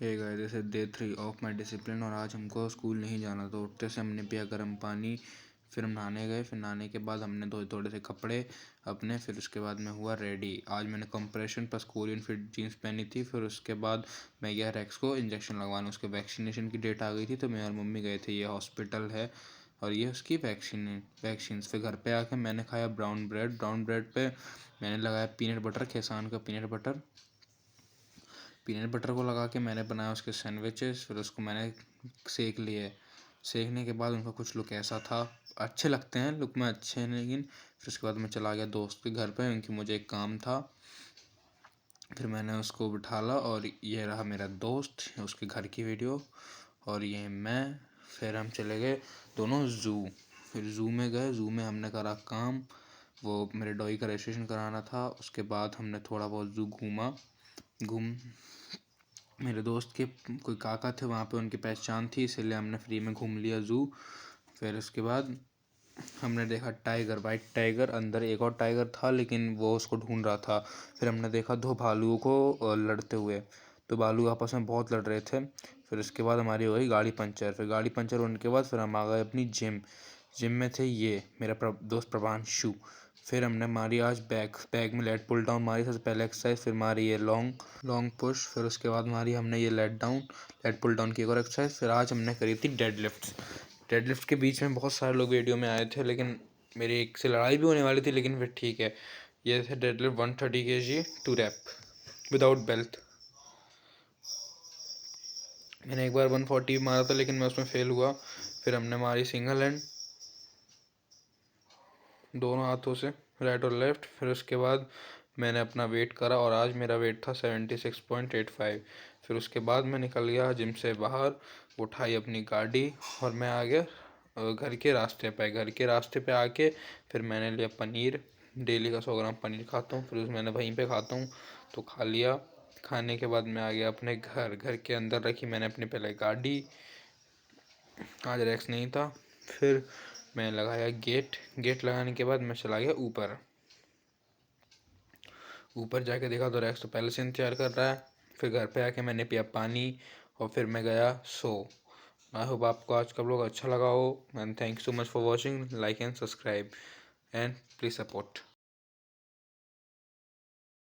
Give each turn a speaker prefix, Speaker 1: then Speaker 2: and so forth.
Speaker 1: Hey guys, this is day 3 of my discipline और आज हमको स्कूल नहीं जाना। तो उठते से हमने पिया गर्म पानी, फिर हम नहाने गए। फिर नहाने के बाद हमने धोए थोड़े से कपड़े अपने। फिर उसके बाद मैं हुआ रेडी। आज मैंने compression plus Korean fit jeans पहनी थी। फिर उसके बाद मैं गया रेक्स को इंजेक्शन लगवाने। उसके वैक्सीनेशन की डेट आ गई थी तो मैं और मम्मी गए थे। ये हॉस्पिटल है और ये उसकी वैक्सीन। फिर घर पे आके मैंने खाया ब्राउन ब्रेड पे मैंने लगाया पीनट बटर, खेसान का पीनट बटर को लगा के मैंने बनाया उसके सैंडविचेस। फिर उसको मैंने सेक लिए। सेकने के बाद उनका कुछ लुक ऐसा था, अच्छे लगते हैं लुक में, अच्छे हैं लेकिन। फिर उसके बाद मैं चला गया दोस्त के घर पे, क्योंकि मुझे एक काम था। फिर मैंने उसको बिठाला और ये रहा मेरा दोस्त, उसके घर की वीडियो, और ये मैं। फिर हम चले गए दोनों ज़ू। फिर ज़ू में गए। ज़ू में हमने करा काम, वो मेरे डॉगी का रजिस्ट्रेशन कराना था। उसके बाद हमने थोड़ा बहुत ज़ू घूम मेरे दोस्त के कोई काका थे वहाँ पे, उनकी पहचान थी, इसीलिए हमने फ्री में घूम लिया ज़ू। फिर उसके बाद हमने देखा टाइगर, वाइट टाइगर। अंदर एक और टाइगर था लेकिन वो उसको ढूंढ रहा था। फिर हमने देखा दो भालुओं को लड़ते हुए। तो भालू आपस में बहुत लड़ रहे थे। फिर उसके बाद हमारी हो गई गाड़ी पंचर। फिर गाड़ी पंचर होने के बाद फिर हम आ गए अपनी जिम में थे ये मेरा दोस्त प्रभांशु। फिर हमने मारी आज बैग में लेट पुल डाउन मारी सबसे पहले एक्सरसाइज। फिर मारी ये लॉन्ग पुश। फिर उसके बाद मारी हमने ये लेट पुल डाउन की एक और एक्सरसाइज। फिर आज हमने करी थी डेडलिफ्ट के बीच में बहुत सारे लोग वीडियो में आए थे, लेकिन मेरी एक से लड़ाई भी होने वाली थी, लेकिन फिर ठीक है। ये थे deadlift 130 kg 2 rep without belt. मैंने एक बार 140 मारा था लेकिन मैं उसमें फेल हुआ। फिर हमने मारी सिंगल हैंड दोनों हाथों से, राइट और लेफ्ट। फिर उसके बाद मैंने अपना वेट करा और आज मेरा वेट था 76.85। फिर उसके बाद मैं निकल गया जिम से बाहर, उठाई अपनी गाड़ी और मैं आ गया घर के रास्ते पे आके फिर मैंने लिया पनीर। डेली का 100 ग्राम पनीर खाता हूँ, फिर मैंने वहीं पे खाता हूँ तो खा लिया। खाने के बाद मैं आ गया अपने घर के अंदर रखी मैंने अपनी पहले गाड़ी, आज रैक्स नहीं था। फिर मैं लगाया गेट लगाने के बाद मैं चला गया ऊपर जाके देखा तो रैक्स तो पहले से इंतजार कर रहा है। फिर घर पे आके मैंने पिया पानी और फिर मैं गया सो। आई होप आपको आज का व्लॉग अच्छा लगा हो, and thank you so much for watching. Like and subscribe and please support.